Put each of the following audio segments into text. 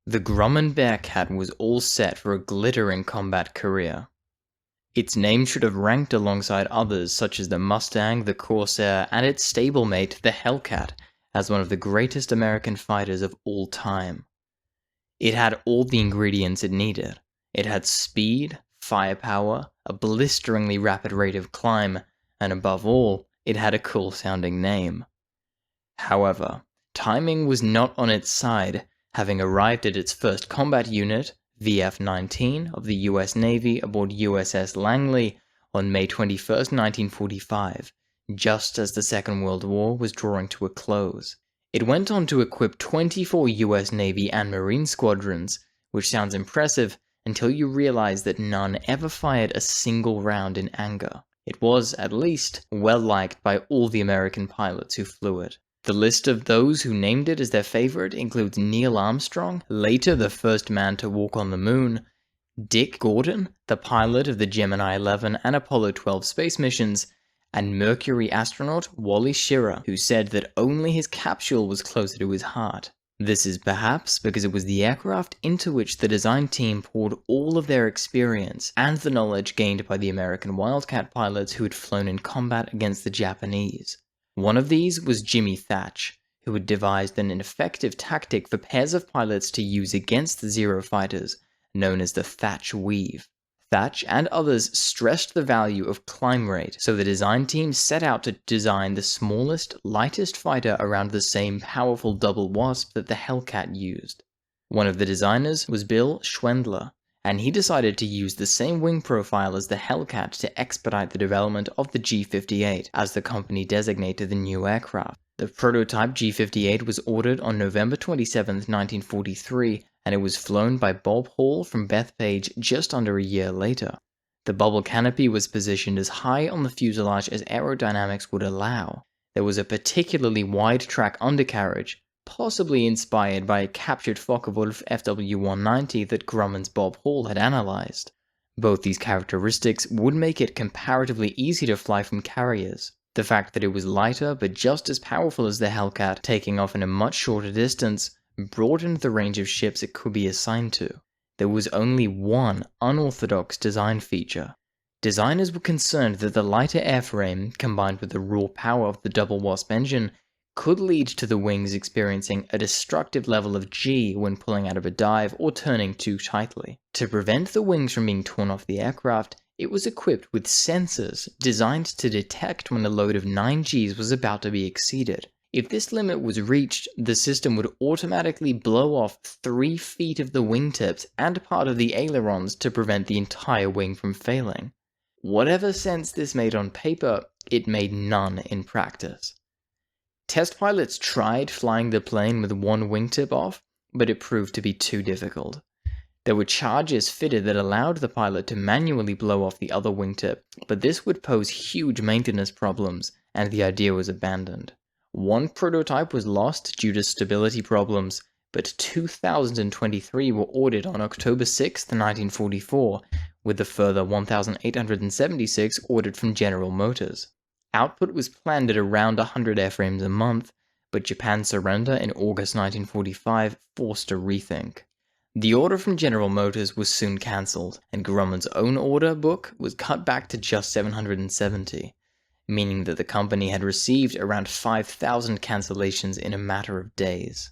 The Grumman Bearcat was all set for a glittering combat career. Its name should have ranked alongside others such as the Mustang, the Corsair, and its stablemate, the Hellcat, as one of the greatest American fighters of all time. It had all the ingredients it needed. It had speed, firepower, a blisteringly rapid rate of climb, and above all, it had a cool-sounding name. However, timing was not on its side, having arrived at its first combat unit, VF-19 of the US Navy aboard USS Langley on May 21, 1945, just as the Second World War was drawing to a close. It went on to equip 24 US Navy and Marine squadrons, which sounds impressive until you realize that none ever fired a single round in anger. It was, at least, well liked by all the American pilots who flew it. The list of those who named it as their favorite includes Neil Armstrong, later the first man to walk on the moon, Dick Gordon, the pilot of the Gemini 11 and Apollo 12 space missions, and Mercury astronaut Wally Schirra, who said that only his capsule was closer to his heart. This is perhaps because it was the aircraft into which the design team poured all of their experience and the knowledge gained by the American Wildcat pilots who had flown in combat against the Japanese. One of these was Jimmy Thatch, who had devised an effective tactic for pairs of pilots to use against the Zero fighters, known as the Thatch Weave. Thatch and others stressed the value of climb rate, so the design team set out to design the smallest, lightest fighter around the same powerful double wasp that the Hellcat used. One of the designers was Bill Schwendler, and he decided to use the same wing profile as the Hellcat to expedite the development of the G-58, as the company designated the new aircraft. The prototype G-58 was ordered on November 27, 1943, and it was flown by Bob Hall from Bethpage just under a year later. The bubble canopy was positioned as high on the fuselage as aerodynamics would allow. There was a particularly wide track undercarriage, possibly inspired by a captured Focke-Wulf FW-190 that Grumman's Bob Hall had analyzed. Both these characteristics would make it comparatively easy to fly from carriers. The fact that it was lighter but just as powerful as the Hellcat, taking off in a much shorter distance, broadened the range of ships it could be assigned to. There was only one unorthodox design feature. Designers were concerned that the lighter airframe, combined with the raw power of the double wasp engine, could lead to the wings experiencing a destructive level of G when pulling out of a dive or turning too tightly. To prevent the wings from being torn off the aircraft, it was equipped with sensors designed to detect when a load of 9 Gs was about to be exceeded. If this limit was reached, the system would automatically blow off 3 feet of the wingtips and part of the ailerons to prevent the entire wing from failing. Whatever sense this made on paper, it made none in practice. Test pilots tried flying the plane with one wingtip off, but it proved to be too difficult. There were charges fitted that allowed the pilot to manually blow off the other wingtip, but this would pose huge maintenance problems, and the idea was abandoned. One prototype was lost due to stability problems, but 2,023 were ordered on October 6, 1944, with the further 1,876 ordered from General Motors. Output was planned at around 100 airframes a month, but Japan's surrender in August 1945 forced a rethink. The order from General Motors was soon cancelled, and Grumman's own order book was cut back to just 770. Meaning that the company had received around 5,000 cancellations in a matter of days.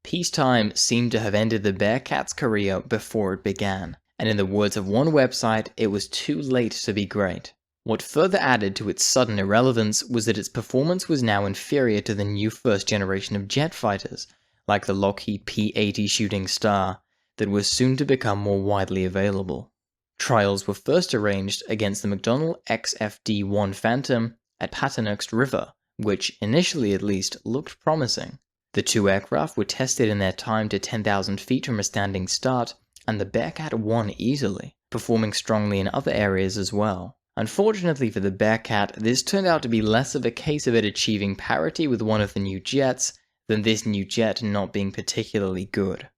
Peacetime seemed to have ended the Bearcat's career before it began, and in the words of one website, it was too late to be great. What further added to its sudden irrelevance was that its performance was now inferior to the new first generation of jet fighters, like the Lockheed P-80 Shooting Star, that was soon to become more widely available. Trials were first arranged against the McDonnell XFD-1 Phantom at Paternoster River, which, initially at least, looked promising. The two aircraft were tested in their time to 10,000 feet from a standing start, and the Bearcat won easily, performing strongly in other areas as well. Unfortunately for the Bearcat, this turned out to be less of a case of it achieving parity with one of the new jets than this new jet not being particularly good.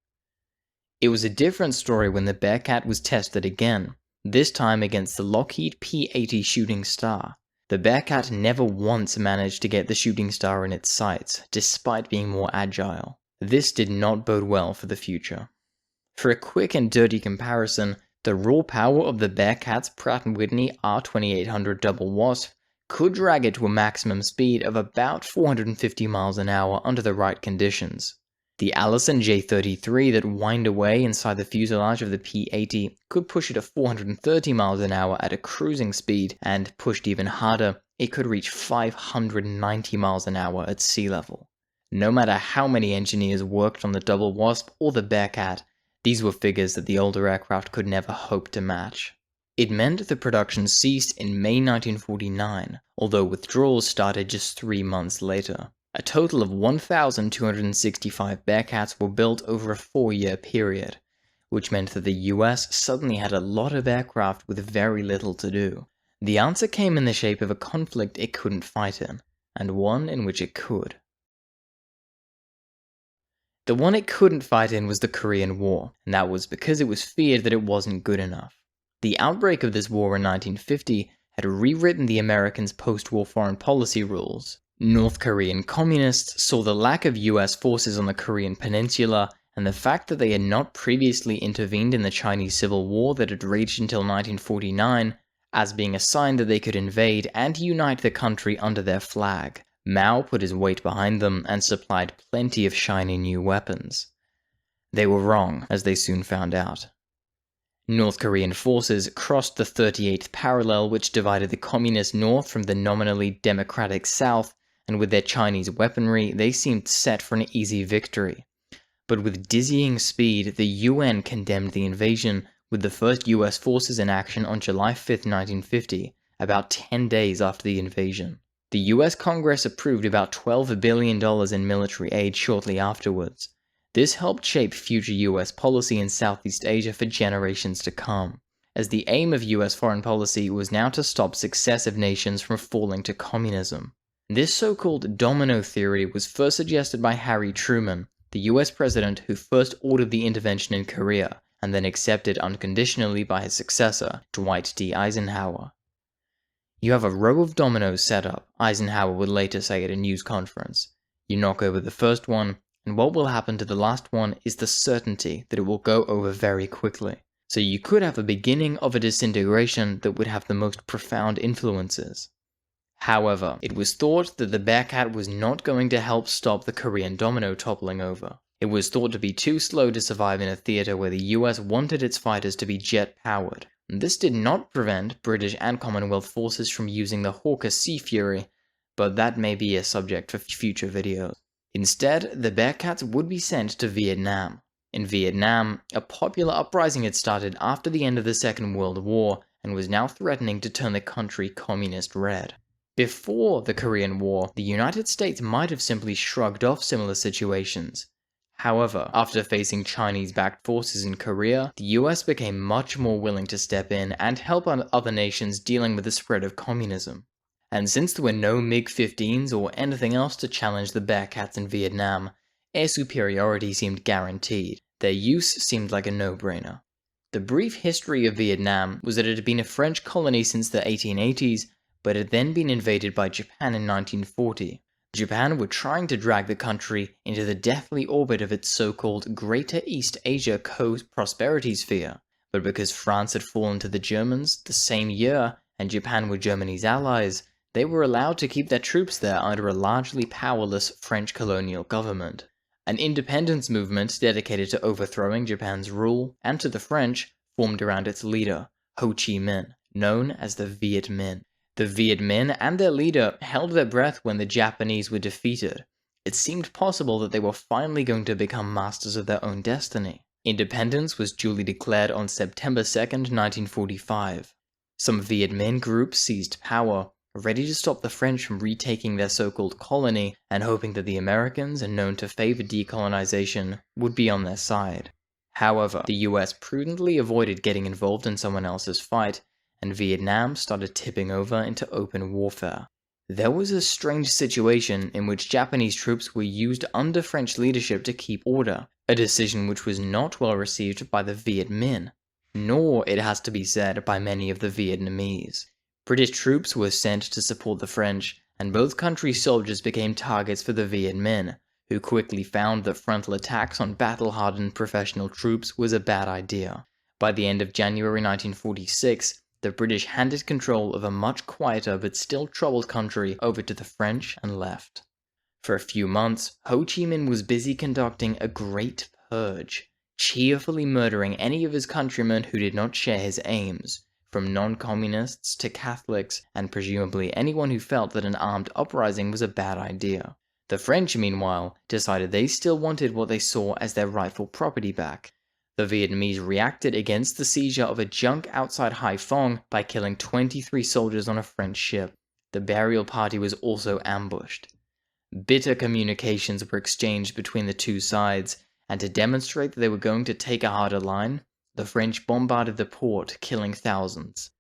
It was a different story when the Bearcat was tested again, this time against the Lockheed P-80 Shooting Star. The Bearcat never once managed to get the Shooting Star in its sights, despite being more agile. This did not bode well for the future. For a quick and dirty comparison, the raw power of the Bearcat's Pratt & Whitney R2800 Double Wasp could drag it to a maximum speed of about 450 miles an hour under the right conditions. The Allison J-33 that whined away inside the fuselage of the P-80 could push it at 430 miles an hour at a cruising speed, and pushed even harder, it could reach 590 miles an hour at sea level. No matter how many engineers worked on the Double Wasp or the Bearcat, these were figures that the older aircraft could never hope to match. It meant that production ceased in May 1949, although withdrawals started just 3 months later. A total of 1,265 Bearcats were built over a 4-year period, which meant that the US suddenly had a lot of aircraft with very little to do. The answer came in the shape of a conflict it couldn't fight in, and one in which it could. The one it couldn't fight in was the Korean War, and that was because it was feared that it wasn't good enough. The outbreak of this war in 1950 had rewritten the Americans' post-war foreign policy rules. North Korean communists saw the lack of US forces on the Korean peninsula and the fact that they had not previously intervened in the Chinese Civil War that had raged until 1949 as being a sign that they could invade and unite the country under their flag. Mao put his weight behind them and supplied plenty of shiny new weapons. They were wrong, as they soon found out. North Korean forces crossed the 38th parallel, which divided the communist north from the nominally democratic south, and with their Chinese weaponry, they seemed set for an easy victory. But with dizzying speed, the UN condemned the invasion, with the first US forces in action on July 5, 1950, about 10 days after the invasion. The US Congress approved about $12 billion in military aid shortly afterwards. This helped shape future US policy in Southeast Asia for generations to come, as the aim of US foreign policy was now to stop successive nations from falling to communism. This so-called domino theory was first suggested by Harry Truman, the US president who first ordered the intervention in Korea, and then accepted unconditionally by his successor, Dwight D. Eisenhower. "You have a row of dominoes set up," Eisenhower would later say at a news conference. "You knock over the first one, and what will happen to the last one is the certainty that it will go over very quickly. So you could have a beginning of a disintegration that would have the most profound influences." However, it was thought that the Bearcat was not going to help stop the Korean domino toppling over. It was thought to be too slow to survive in a theater where the US wanted its fighters to be jet-powered. This did not prevent British and Commonwealth forces from using the Hawker Sea Fury, but that may be a subject for future videos. Instead, the Bearcats would be sent to Vietnam. In Vietnam, a popular uprising had started after the end of the Second World War and was now threatening to turn the country communist red. Before the Korean War, the United States might have simply shrugged off similar situations. However, after facing Chinese-backed forces in Korea, the US became much more willing to step in and help other nations dealing with the spread of communism. And since there were no MiG-15s or anything else to challenge the Bearcats in Vietnam, air superiority seemed guaranteed. Their use seemed like a no-brainer. The brief history of Vietnam was that it had been a French colony since the 1880s, but had then been invaded by Japan in 1940. Japan were trying to drag the country into the deathly orbit of its so-called Greater East Asia Co-Prosperity Sphere, but because France had fallen to the Germans the same year and Japan were Germany's allies, they were allowed to keep their troops there under a largely powerless French colonial government. An independence movement dedicated to overthrowing Japan's rule and to the French formed around its leader, Ho Chi Minh, known as the Viet Minh. The Viet Minh and their leader held their breath when the Japanese were defeated. It seemed possible that they were finally going to become masters of their own destiny. Independence was duly declared on September 2, 1945. Some Viet Minh groups seized power, ready to stop the French from retaking their so-called colony and hoping that the Americans, known to favor decolonization, would be on their side. However, the US prudently avoided getting involved in someone else's fight, and Vietnam started tipping over into open warfare. There was a strange situation in which Japanese troops were used under French leadership to keep order, a decision which was not well received by the Viet Minh, nor, it has to be said, by many of the Vietnamese. British troops were sent to support the French, and both countries' soldiers became targets for the Viet Minh, who quickly found that frontal attacks on battle-hardened professional troops was a bad idea. By the end of January 1946, the British handed control of a much quieter but still troubled country over to the French and left. For a few months, Ho Chi Minh was busy conducting a great purge, cheerfully murdering any of his countrymen who did not share his aims, from non-communists to Catholics, and presumably anyone who felt that an armed uprising was a bad idea. The French, meanwhile, decided they still wanted what they saw as their rightful property back. The Vietnamese reacted against the seizure of a junk outside Haiphong by killing 23 soldiers on a French ship. The burial party was also ambushed. Bitter communications were exchanged between the two sides, and to demonstrate that they were going to take a harder line, the French bombarded the port, killing thousands.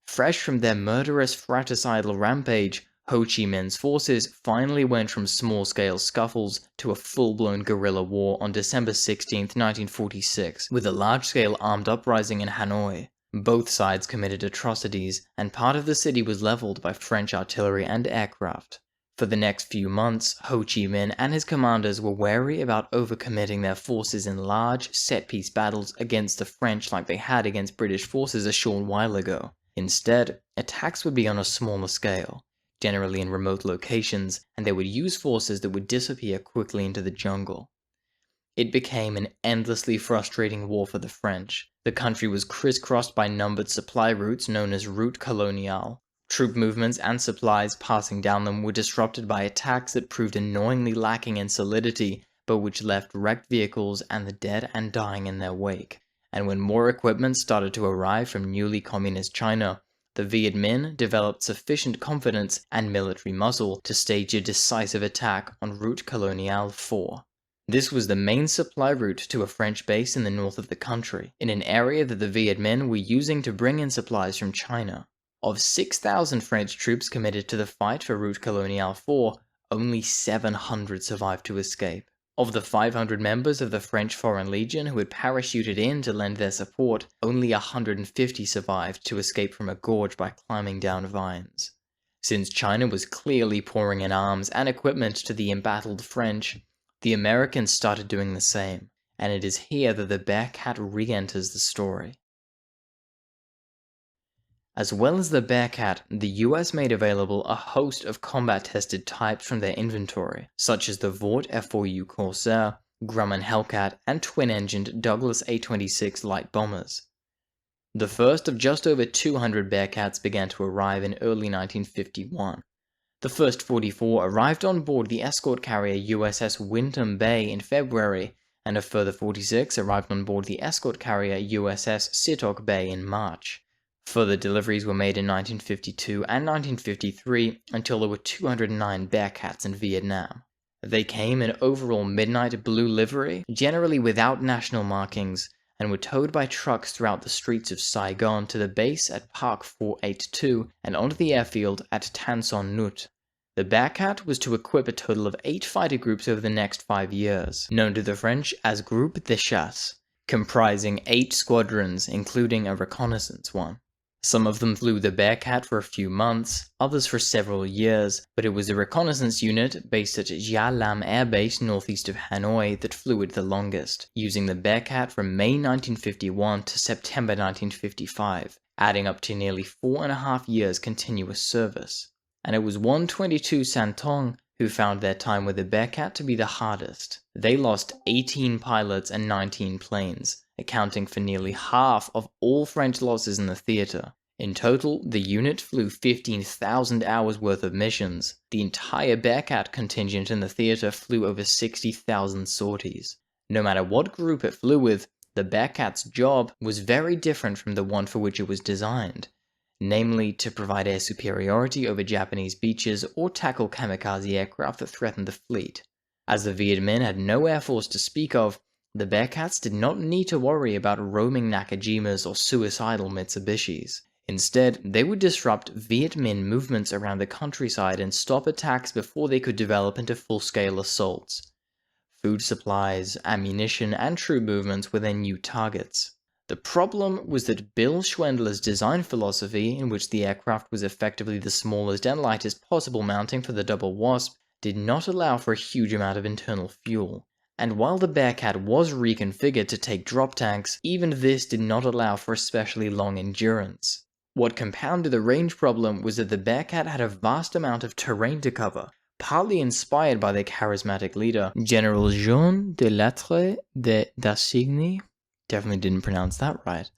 Fresh from their murderous fratricidal rampage, Ho Chi Minh's forces finally went from small-scale scuffles to a full-blown guerrilla war on December 16, 1946, with a large-scale armed uprising in Hanoi. Both sides committed atrocities, and part of the city was leveled by French artillery and aircraft. For the next few months, Ho Chi Minh and his commanders were wary about overcommitting their forces in large, set-piece battles against the French like they had against British forces a short while ago. Instead, attacks would be on a smaller scale, generally in remote locations, and they would use forces that would disappear quickly into the jungle. It became an endlessly frustrating war for the French. The country was crisscrossed by numbered supply routes known as route coloniale. Troop movements and supplies passing down them were disrupted by attacks that proved annoyingly lacking in solidity, but which left wrecked vehicles and the dead and dying in their wake. And when more equipment started to arrive from newly communist China, the Viet Minh developed sufficient confidence and military muscle to stage a decisive attack on Route Coloniale 4. This was the main supply route to a French base in the north of the country, in an area that the Viet Minh were using to bring in supplies from China. Of 6,000 French troops committed to the fight for Route Coloniale 4, only 700 survived to escape. Of the 500 members of the French Foreign Legion who had parachuted in to lend their support, only 150 survived to escape from a gorge by climbing down vines. Since China was clearly pouring in arms and equipment to the embattled French, the Americans started doing the same, and it is here that the Bearcat re-enters the story. As well as the Bearcat, the US made available a host of combat-tested types from their inventory, such as the Vought F4U Corsair, Grumman Hellcat, and twin-engined Douglas A-26 light bombers. The first of just over 200 Bearcats began to arrive in early 1951. The first 44 arrived on board the escort carrier USS Windham Bay in February, and a further 46 arrived on board the escort carrier USS Sitoc Bay in March. Further deliveries were made in 1952 and 1953 until there were 209 Bearcats in Vietnam. They came in overall midnight blue livery, generally without national markings, and were towed by trucks throughout the streets of Saigon to the base at Park 482 and onto the airfield at Tan Son Nhut. The Bearcat was to equip a total of 8 fighter groups over the next 5 years, known to the French as Groupe de Chasse, comprising 8 squadrons, including a reconnaissance one. Some of them flew the Bearcat for a few months, others for several years, but it was the reconnaissance unit based at Gia Lam Air Base northeast of Hanoi that flew it the longest, using the Bearcat from May 1951 to September 1955, adding up to nearly 4.5 years continuous service. And it was 122 Santong who found their time with the Bearcat to be the hardest. They lost 18 pilots and 19 planes, accounting for nearly half of all French losses in the theater. In total, the unit flew 15,000 hours worth of missions. The entire Bearcat contingent in the theater flew over 60,000 sorties. No matter what group it flew with, the Bearcat's job was very different from the one for which it was designed, namely to provide air superiority over Japanese beaches or tackle kamikaze aircraft that threatened the fleet. As the Viet Minh had no air force to speak of, the Bearcats did not need to worry about roaming Nakajimas or suicidal Mitsubishis. Instead, they would disrupt Viet Minh movements around the countryside and stop attacks before they could develop into full-scale assaults. Food supplies, ammunition, and troop movements were their new targets. The problem was that Bill Schwendler's design philosophy, in which the aircraft was effectively the smallest and lightest possible mounting for the double Wasp, did not allow for a huge amount of internal fuel. And while the Bearcat was reconfigured to take drop tanks, even this did not allow for especially long endurance. What compounded the range problem was that the Bearcat had a vast amount of terrain to cover, partly inspired by their charismatic leader, General Jean de Lattre de Dassigny. Definitely didn't pronounce that right.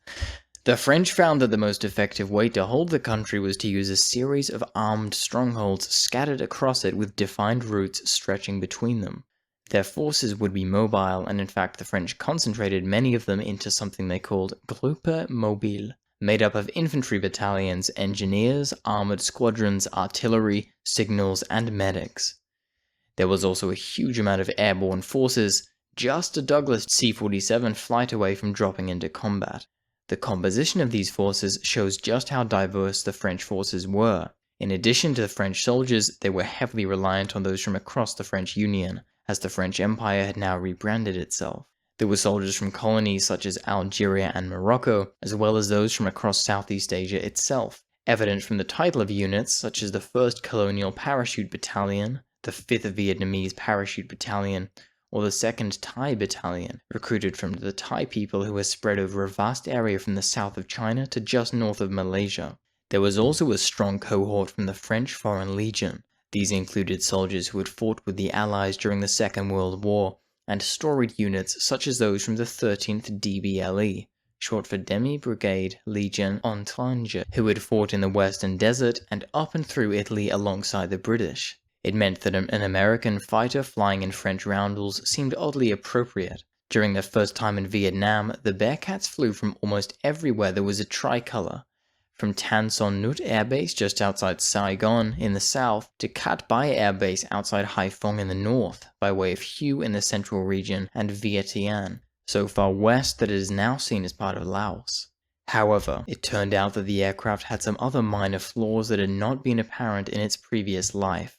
The French found that the most effective way to hold the country was to use a series of armed strongholds scattered across it with defined routes stretching between them. Their forces would be mobile, and in fact the French concentrated many of them into something they called groupes mobiles, made up of infantry battalions, engineers, armored squadrons, artillery, signals, and medics. There was also a huge amount of airborne forces, just a Douglas C-47 flight away from dropping into combat. The composition of these forces shows just how diverse the French forces were. In addition to the French soldiers, they were heavily reliant on those from across the French Union, as the French Empire had now rebranded itself. There were soldiers from colonies such as Algeria and Morocco, as well as those from across Southeast Asia itself, evident from the title of units such as the First Colonial Parachute Battalion, the 5th Vietnamese Parachute Battalion, or the 2nd Thai Battalion, recruited from the Thai people who were spread over a vast area from the south of China to just north of Malaysia. There was also a strong cohort from the French Foreign Legion. These included soldiers who had fought with the Allies during the Second World War, and storied units such as those from the 13th DBLE, short for Demi Brigade Legion Entrange, who had fought in the Western Desert and up and through Italy alongside the British. It meant that an American fighter flying in French roundels seemed oddly appropriate. During their first time in Vietnam, the Bearcats flew from almost everywhere there was a tricolor, from Tan Son Nhut Air Base just outside Saigon in the south to Cat Bai Air Base outside Haiphong in the north, by way of Hue in the central region and Vientiane, so far west that it is now seen as part of Laos. However, it turned out that the aircraft had some other minor flaws that had not been apparent in its previous life.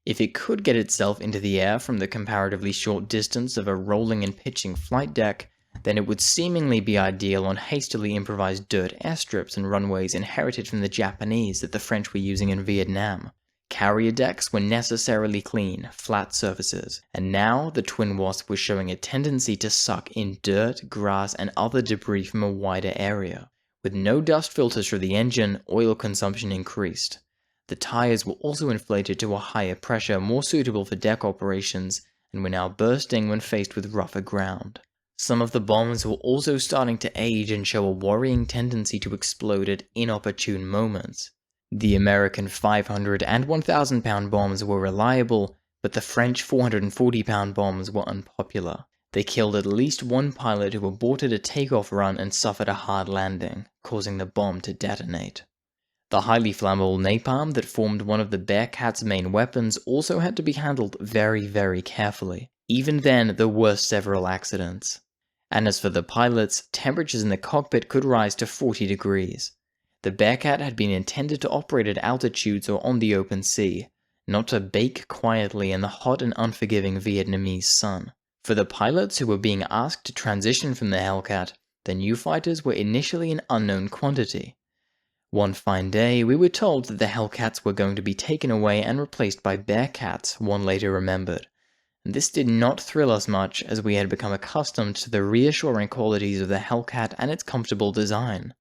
If it could get itself into the air from the comparatively short distance of a rolling and pitching flight deck, then it would seemingly be ideal on hastily improvised dirt airstrips and runways inherited from the Japanese that the French were using in Vietnam. Carrier decks were necessarily clean, flat surfaces, and now the Twin Wasp was showing a tendency to suck in dirt, grass, and other debris from a wider area. With no dust filters for the engine, oil consumption increased. The tires were also inflated to a higher pressure more suitable for deck operations, and were now bursting when faced with rougher ground. Some of the bombs were also starting to age and show a worrying tendency to explode at inopportune moments. The American 500 and 1,000 pound bombs were reliable, but the French 440 pound bombs were unpopular. They killed at least one pilot who aborted a takeoff run and suffered a hard landing, causing the bomb to detonate. The highly flammable napalm that formed one of the Bearcat's main weapons also had to be handled very, very carefully. Even then, there were several accidents. And as for the pilots, temperatures in the cockpit could rise to 40 degrees. The Bearcat had been intended to operate at altitudes or on the open sea, not to bake quietly in the hot and unforgiving Vietnamese sun. For the pilots who were being asked to transition from the Hellcat, the new fighters were initially an unknown quantity. One fine day, we were told that the Hellcats were going to be taken away and replaced by Bearcats, one later remembered. This did not thrill us much, as we had become accustomed to the reassuring qualities of the Hellcat and its comfortable design.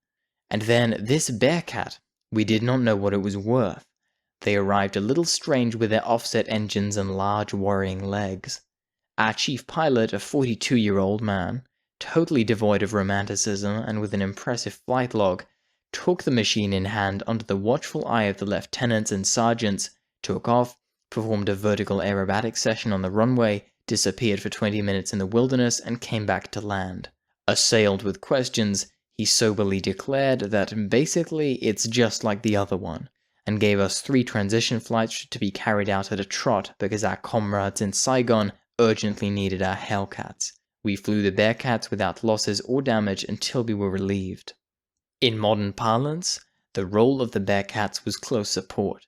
And then this Bearcat, we did not know what it was worth. They arrived a little strange with their offset engines and large worrying legs. Our chief pilot, a 42-year-old man, totally devoid of romanticism and with an impressive flight log, took the machine in hand under the watchful eye of the lieutenants and sergeants, took off, performed a vertical aerobatic session on the runway, disappeared for 20 minutes in the wilderness, and came back to land. Assailed with questions, he soberly declared that basically it's just like the other one, and gave us 3 transition flights to be carried out at a trot because our comrades in Saigon urgently needed our Hellcats. We flew the Bearcats without losses or damage until we were relieved. In modern parlance, the role of the Bearcats was close support.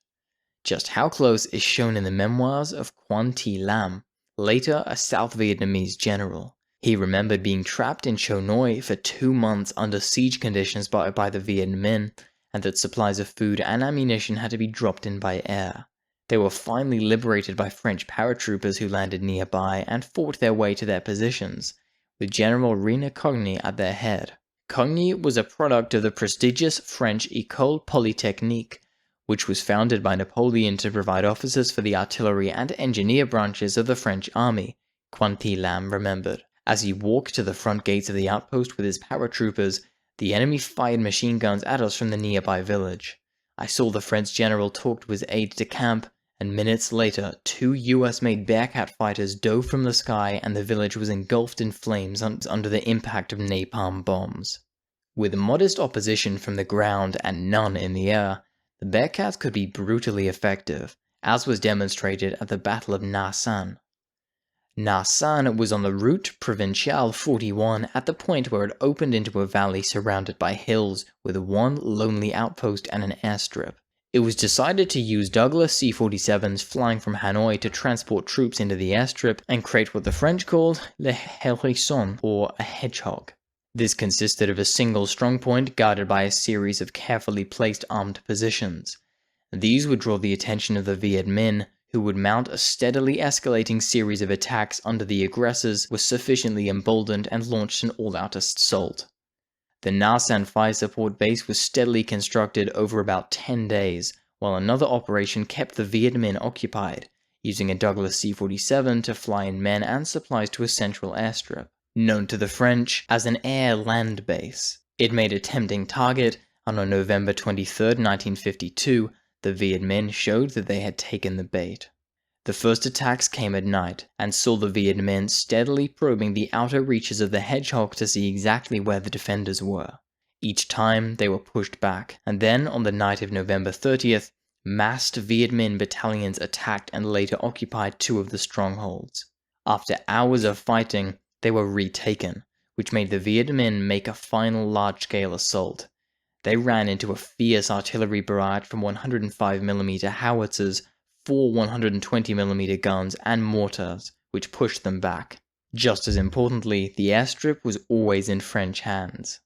Just how close is shown in the memoirs of Quan Thi Lam, later a South Vietnamese general. He remembered being trapped in Cho Noi for 2 months under siege conditions by the Viet Minh, and that supplies of food and ammunition had to be dropped in by air. They were finally liberated by French paratroopers who landed nearby and fought their way to their positions, with General René Cogny at their head. Cogny was a product of the prestigious French École Polytechnique, which was founded by Napoleon to provide officers for the artillery and engineer branches of the French army, Quinty-Lam remembered. As he walked to the front gates of the outpost with his paratroopers, the enemy fired machine guns at us from the nearby village. I saw the French general talk to his aide-de-camp, and minutes later, 2 US-made Bearcat fighters dove from the sky and the village was engulfed in flames under the impact of napalm bombs. With modest opposition from the ground and none in the air, the Bearcats could be brutally effective, as was demonstrated at the Battle of Na San. Na San was on the Route Provinciale 41 at the point where it opened into a valley surrounded by hills with one lonely outpost and an airstrip. It was decided to use Douglas C-47s flying from Hanoi to transport troops into the airstrip and create what the French called le hérisson, or a hedgehog. This consisted of a single strongpoint guarded by a series of carefully placed armed positions. These would draw the attention of the Viet Minh, who would mount a steadily escalating series of attacks until the aggressors were sufficiently emboldened and launched an all-out assault. The Na San fire support base was steadily constructed over about 10 days, while another operation kept the Viet Minh occupied, using a Douglas C-47 to fly in men and supplies to a central airstrip, known to the French as an air-land base. It made a tempting target, and on November 23, 1952, the Viet Minh showed that they had taken the bait. The first attacks came at night, and saw the Viet Minh steadily probing the outer reaches of the Hedgehog to see exactly where the defenders were. Each time, they were pushed back, and then on the night of November 30th, massed Viet Minh battalions attacked and later occupied 2 of the strongholds. After hours of fighting, they were retaken, which made the Viet Minh make a final large-scale assault. They ran into a fierce artillery barrage from 105mm howitzers, 4 120mm guns, and mortars, which pushed them back. Just as importantly, the airstrip was always in French hands.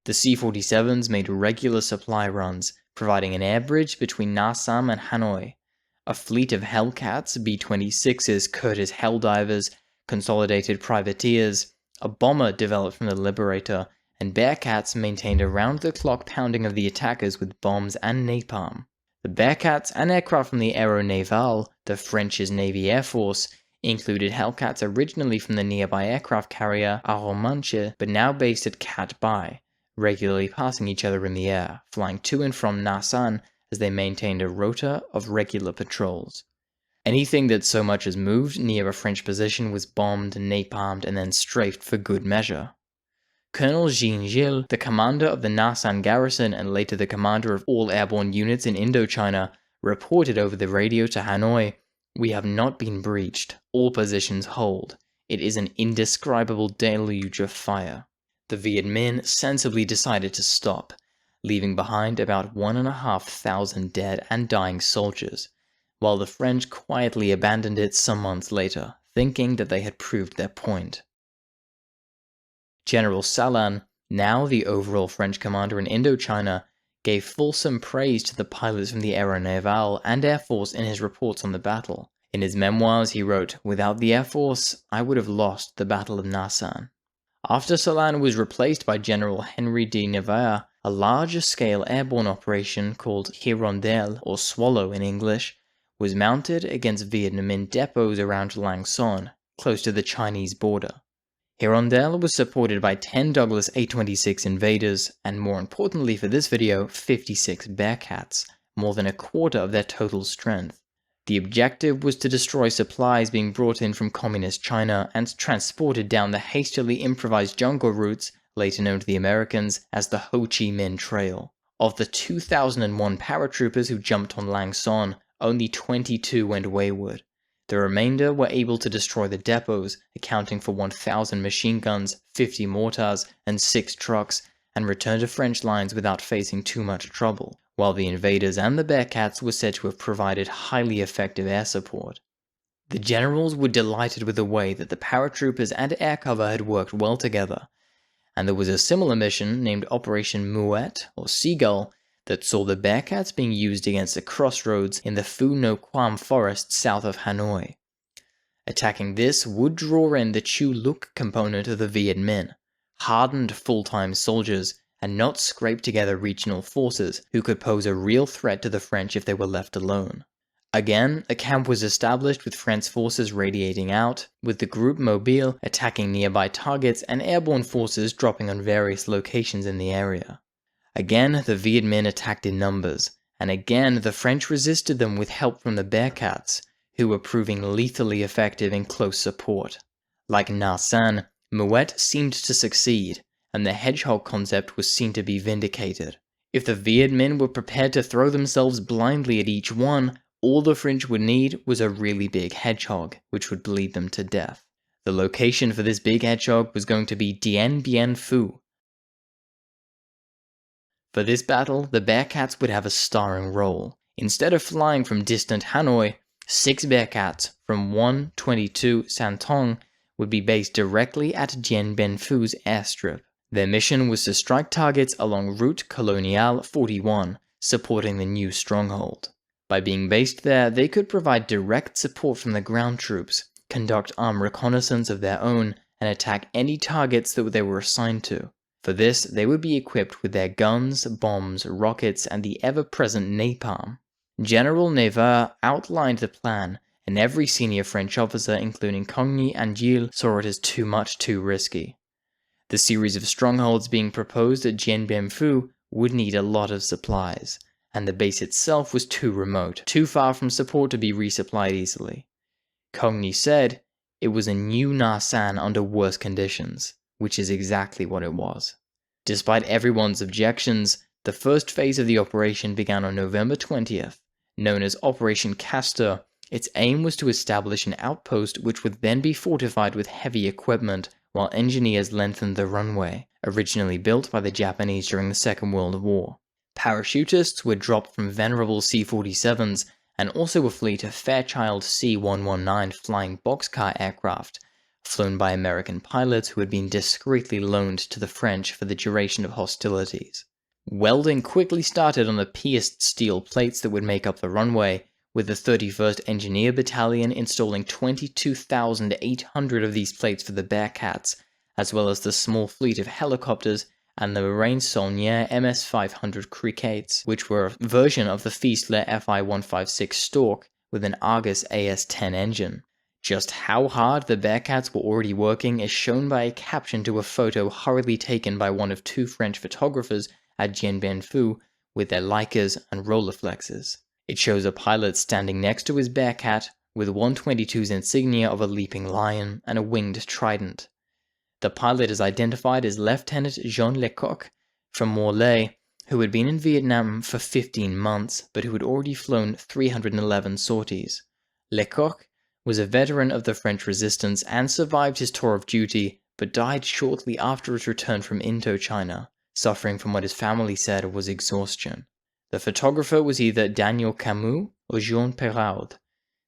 The C-47s made regular supply runs, providing an air bridge between Na San and Hanoi. A fleet of Hellcats, B-26s, Curtiss Helldivers, consolidated privateers, a bomber developed from the Liberator, and Bearcats maintained around-the-clock pounding of the attackers with bombs and napalm. The Bearcats and aircraft from the Aéronaval, the French's Navy Air Force, included Hellcats originally from the nearby aircraft carrier Arromanches, but now based at Cat Bai, regularly passing each other in the air, flying to and from Na San as they maintained a rota of regular patrols. Anything that so much as moved near a French position was bombed, napalmed, and then strafed for good measure. Colonel Jean Gilles, the commander of the Na San garrison and later the commander of all airborne units in Indochina, reported over the radio to Hanoi, "We have not been breached. All positions hold. It is an indescribable deluge of fire." The Viet Minh sensibly decided to stop, leaving behind about 1,500 dead and dying soldiers, while the French quietly abandoned it some months later, thinking that they had proved their point. General Salan, now the overall French commander in Indochina, gave fulsome praise to the pilots from the Aéronaval and Air Force in his reports on the battle. In his memoirs he wrote, "Without the Air Force, I would have lost the Battle of Na San." After Salan was replaced by General Henry de Navarre, a larger-scale airborne operation called Hirondelle, or Swallow in English, was mounted against Viet Minh depots around Lang Son, close to the Chinese border. Hirondelle was supported by 10 Douglas A-26 Invaders, and more importantly for this video, 56 Bearcats, more than a quarter of their total strength. The objective was to destroy supplies being brought in from Communist China and transported down the hastily improvised jungle routes, later known to the Americans as the Ho Chi Minh Trail. Of the 2,001 paratroopers who jumped on Lang Son, only 22 went wayward. The remainder were able to destroy the depots, accounting for 1,000 machine guns, 50 mortars, and 6 trucks, and return to French lines without facing too much trouble, while the invaders and the Bearcats were said to have provided highly effective air support. The generals were delighted with the way that the paratroopers and air cover had worked well together, and there was a similar mission named Operation Muette, or Seagull, that saw the Bearcats being used against the crossroads in the Phu No Quam forest south of Hanoi. Attacking this would draw in the Chu Luk component of the Viet Minh, hardened full-time soldiers and not scraped together regional forces who could pose a real threat to the French if they were left alone. Again, a camp was established with French forces radiating out, with the Groupe Mobile attacking nearby targets and airborne forces dropping on various locations in the area. Again, the Viet Minh attacked in numbers, and again the French resisted them with help from the Bearcats, who were proving lethally effective in close support. Like Na San, Moet seemed to succeed, and the Hedgehog concept was seen to be vindicated. If the Viet Minh were prepared to throw themselves blindly at each one, all the French would need was a really big hedgehog, which would bleed them to death. The location for this big hedgehog was going to be Dien Bien Phu. For this battle, the Bearcats would have a starring role. Instead of flying from distant Hanoi, 6 Bearcats from 122 Santong would be based directly at Dien Bien Phu's airstrip. Their mission was to strike targets along Route Colonial 41, supporting the new stronghold. By being based there, they could provide direct support from the ground troops, conduct armed reconnaissance of their own, and attack any targets that they were assigned to. For this, they would be equipped with their guns, bombs, rockets, and the ever-present napalm. General Navarre outlined the plan, and every senior French officer, including Cogny and Gilles, saw it as too risky. The series of strongholds being proposed at Dien Bien Phu would need a lot of supplies, and the base itself was too remote, too far from support to be resupplied easily. Cogny said it was a new Na San under worse conditions, which is exactly what it was. Despite everyone's objections, the first phase of the operation began on November 20th. Known as Operation Castor, its aim was to establish an outpost which would then be fortified with heavy equipment while engineers lengthened the runway, originally built by the Japanese during the Second World War. Parachutists were dropped from venerable C-47s and also a fleet of Fairchild C-119 flying boxcar aircraft, flown by American pilots who had been discreetly loaned to the French for the duration of hostilities. Welding quickly started on the pierced steel plates that would make up the runway, with the 31st Engineer Battalion installing 22,800 of these plates for the Bearcats, as well as the small fleet of helicopters and the Marine-Saulnier MS-500 Crickets, which were a version of the Fiestler Fi-156 Stork with an Argus AS-10 engine. Just how hard the Bearcats were already working is shown by a caption to a photo hurriedly taken by one of 2 French photographers at Dien Bien Phu with their Leicas and Rolleiflexes. It shows a pilot standing next to his Bearcat with 122's insignia of a leaping lion and a winged trident. The pilot is identified as Lieutenant Jean Lecoq from Morlaix, who had been in Vietnam for 15 months, but who had already flown 311 sorties. Lecoq was a veteran of the French resistance and survived his tour of duty, but died shortly after his return from Indochina, suffering from what his family said was exhaustion. The photographer was either Daniel Camus or Jean Perrault.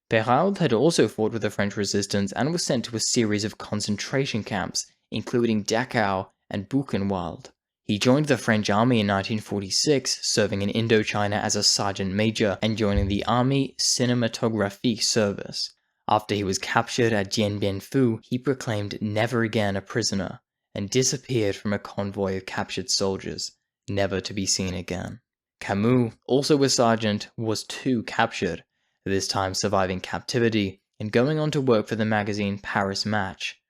Perrault had also fought with the French resistance and was sent to a series of concentration camps, including Dachau and Buchenwald. He joined the French army in 1946, serving in Indochina as a sergeant major and joining the Army Cinematographique Service. After he was captured at Dien Bien Phu, he proclaimed never again a prisoner, and disappeared from a convoy of captured soldiers, never to be seen again. Camus, also a sergeant, was too captured, this time surviving captivity and going on to work for the magazine Paris Match.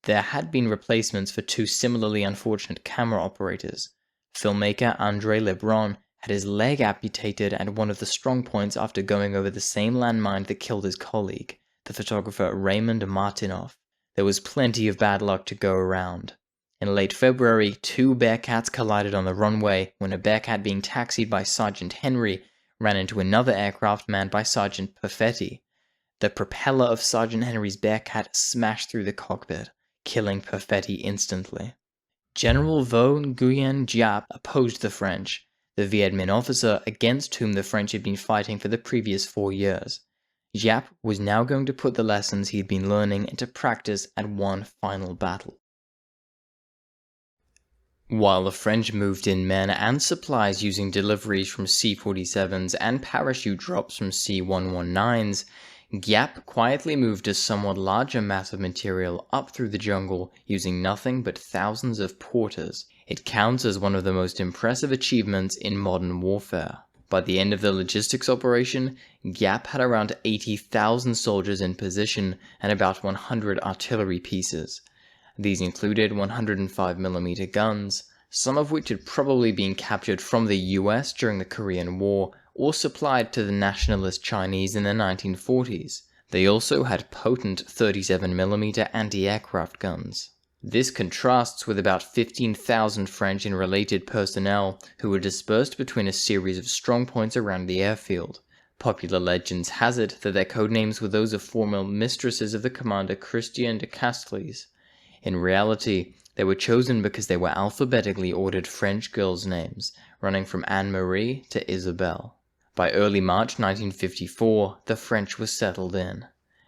There had been replacements for 2 similarly unfortunate camera operators. Filmmaker André Lebrun had his leg amputated at one of the strong points after going over the same landmine that killed his colleague, the photographer Raymond Martinoff. There was plenty of bad luck to go around. In late February, 2 Bearcats collided on the runway when a Bearcat being taxied by Sergeant Henry ran into another aircraft manned by Sergeant Perfetti. The propeller of Sergeant Henry's Bearcat smashed through the cockpit, killing Perfetti instantly. General Vo Nguyen Giap opposed the French, the Viet Minh officer against whom the French had been fighting for the previous 4 years. Giap was now going to put the lessons he had been learning into practice at one final battle. While the French moved in men and supplies using deliveries from C-47s and parachute drops from C-119s, Giap quietly moved a somewhat larger mass of material up through the jungle using nothing but thousands of porters. It counts as one of the most impressive achievements in modern warfare. By the end of the logistics operation, Giap had around 80,000 soldiers in position and about 100 artillery pieces. These included 105mm guns, some of which had probably been captured from the US during the Korean War or supplied to the nationalist Chinese in the 1940s. They also had potent 37mm anti-aircraft guns. This contrasts with about 15,000 French and related personnel who were dispersed between a series of strongpoints around the airfield. Popular legends has it that their codenames were those of former mistresses of the commander Christian de Castries. In reality, they were chosen because they were alphabetically ordered French girls' names, running from Anne-Marie to Isabelle. By early March 1954, the French were settled in.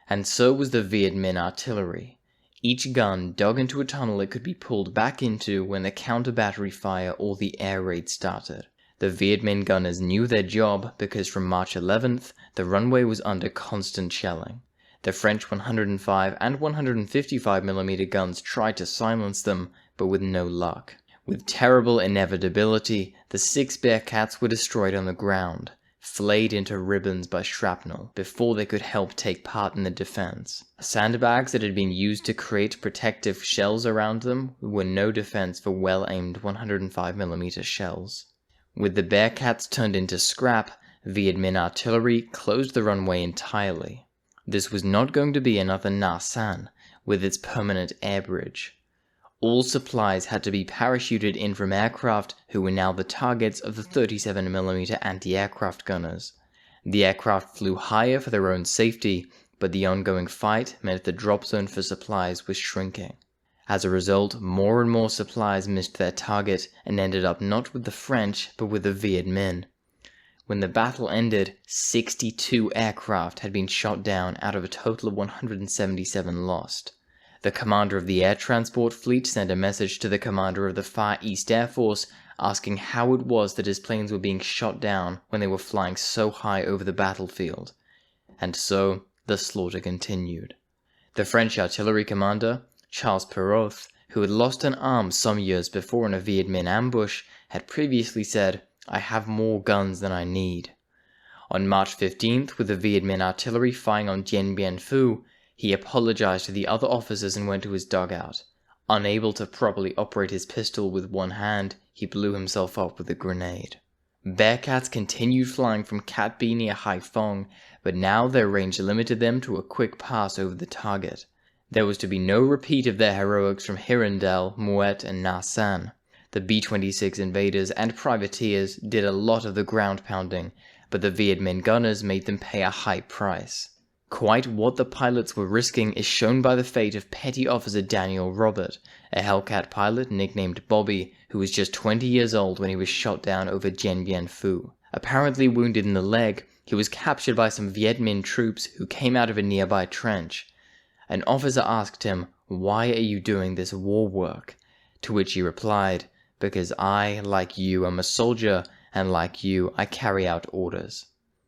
And so was the Viet Minh artillery. Each gun dug into a tunnel it could be pulled back into when the counter-battery fire or the air raid started. The Viet Minh gunners knew their job because from March 11th, the runway was under constant shelling. The French 105 and 155mm guns tried to silence them, but with no luck. With terrible inevitability, the 6 Bearcats were destroyed on the ground, flayed into ribbons by shrapnel, before they could help take part in the defense. Sandbags that had been used to create protective shells around them were no defense for well-aimed 105mm shells. With the Bearcats turned into scrap, Viet Minh artillery closed the runway entirely. This was not going to be another Na San, with its permanent air bridge. All supplies had to be parachuted in from aircraft who were now the targets of the 37mm anti-aircraft gunners. The aircraft flew higher for their own safety, but the ongoing fight meant the drop zone for supplies was shrinking. As a result, more and more supplies missed their target and ended up not with the French, but with the Viet Minh. When the battle ended, 62 aircraft had been shot down out of a total of 177 lost. The commander of the air transport fleet sent a message to the commander of the Far East Air Force asking how it was that his planes were being shot down when they were flying so high over the battlefield. And so, the slaughter continued. The French artillery commander, Charles Perroth, who had lost an arm some years before in a Viet Minh ambush, had previously said, "I have more guns than I need." On March 15th, with the Viet Minh artillery firing on Dien Bien Phu, he apologized to the other officers and went to his dugout. Unable to properly operate his pistol with one hand, he blew himself up with a grenade. Bearcats continued flying from Cat B near Haiphong, but now their range limited them to a quick pass over the target. There was to be no repeat of their heroics from Hirondelle, Muet, and Na San. The B-26 invaders and privateers did a lot of the ground pounding, but the Viet Minh gunners made them pay a high price. Quite what the pilots were risking is shown by the fate of Petty Officer Daniel Robert, a Hellcat pilot nicknamed Bobby, who was just 20 years old when he was shot down over Dien Bien Phu. Apparently wounded in the leg, he was captured by some Viet Minh troops who came out of a nearby trench. An officer asked him, "Why are you doing this war work?" To which he replied, "Because I, like you, am a soldier, and like you, I carry out orders."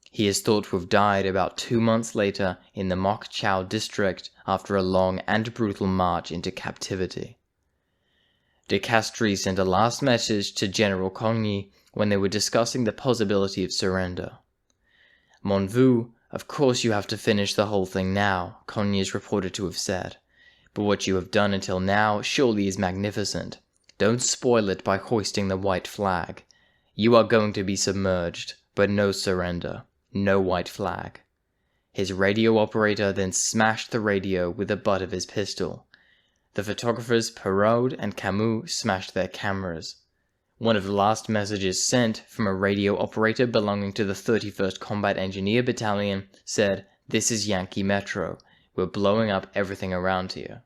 He is thought to have died about 2 months later in the Mok Chau district after a long and brutal march into captivity. De Castries sent a last message to General Cogny when they were discussing the possibility of surrender. "Mon vieux, of course you have to finish the whole thing now," Cogny is reported to have said. "But what you have done until now surely is magnificent. Don't spoil it by hoisting the white flag. You are going to be submerged, but no surrender. No white flag." His radio operator then smashed the radio with the butt of his pistol. The photographers Perrault and Camus smashed their cameras. One of the last messages sent from a radio operator belonging to the 31st Combat Engineer Battalion said, "This is Yankee Metro. We're blowing up everything around here.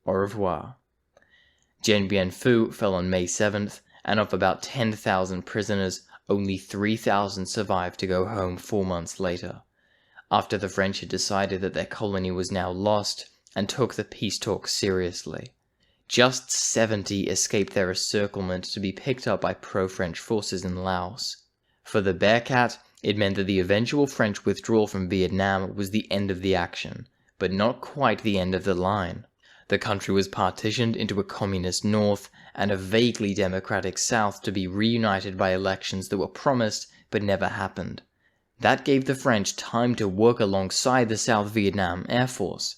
Au revoir." Dien Bien Phu fell on May 7th, and of about 10,000 prisoners, only 3,000 survived to go home 4 months later, after the French had decided that their colony was now lost and took the peace talks seriously. Just 70 escaped their encirclement to be picked up by pro-French forces in Laos. For the Bearcat, it meant that the eventual French withdrawal from Vietnam was the end of the action, but not quite the end of the line. The country was partitioned into a communist north and a vaguely democratic south to be reunited by elections that were promised but never happened. That gave the French time to work alongside the South Vietnam Air Force.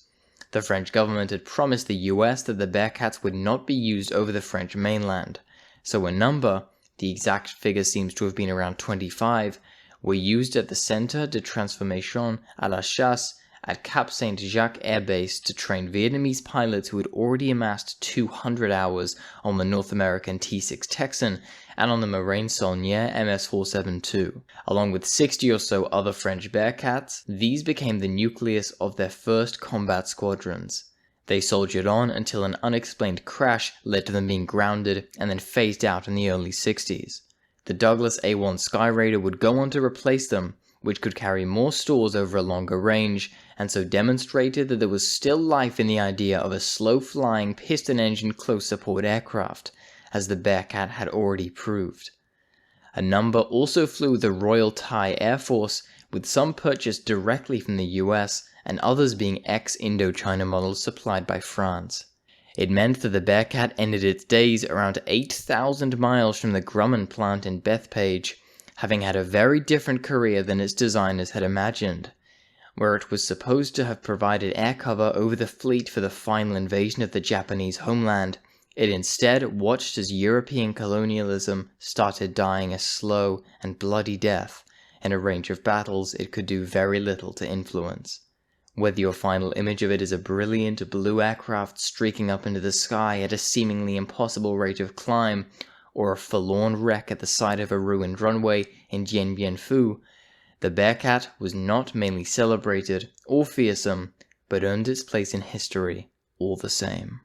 The French government had promised the US that the Bearcats would not be used over the French mainland, so a number, the exact figure seems to have been around 25, were used at the Centre de Transformation à la Chasse at Cap Saint-Jacques Air Base to train Vietnamese pilots who had already amassed 200 hours on the North American T-6 Texan and on the Marine Saulnier MS-472. Along with 60 or so other French Bearcats, these became the nucleus of their first combat squadrons. They soldiered on until an unexplained crash led to them being grounded and then phased out in the early 60s. The Douglas A-1 Skyraider would go on to replace them, which could carry more stores over a longer range, and so demonstrated that there was still life in the idea of a slow-flying piston-engine close-support aircraft, as the Bearcat had already proved. A number also flew with the Royal Thai Air Force, with some purchased directly from the US, and others being ex-Indochina models supplied by France. It meant that the Bearcat ended its days around 8,000 miles from the Grumman plant in Bethpage, having had a very different career than its designers had imagined. Where it was supposed to have provided air cover over the fleet for the final invasion of the Japanese homeland, it instead watched as European colonialism started dying a slow and bloody death in a range of battles it could do very little to influence. Whether your final image of it is a brilliant blue aircraft streaking up into the sky at a seemingly impossible rate of climb, or a forlorn wreck at the side of a ruined runway in Dien Bien Phu, the Bearcat was not mainly celebrated or fearsome, but earned its place in history all the same.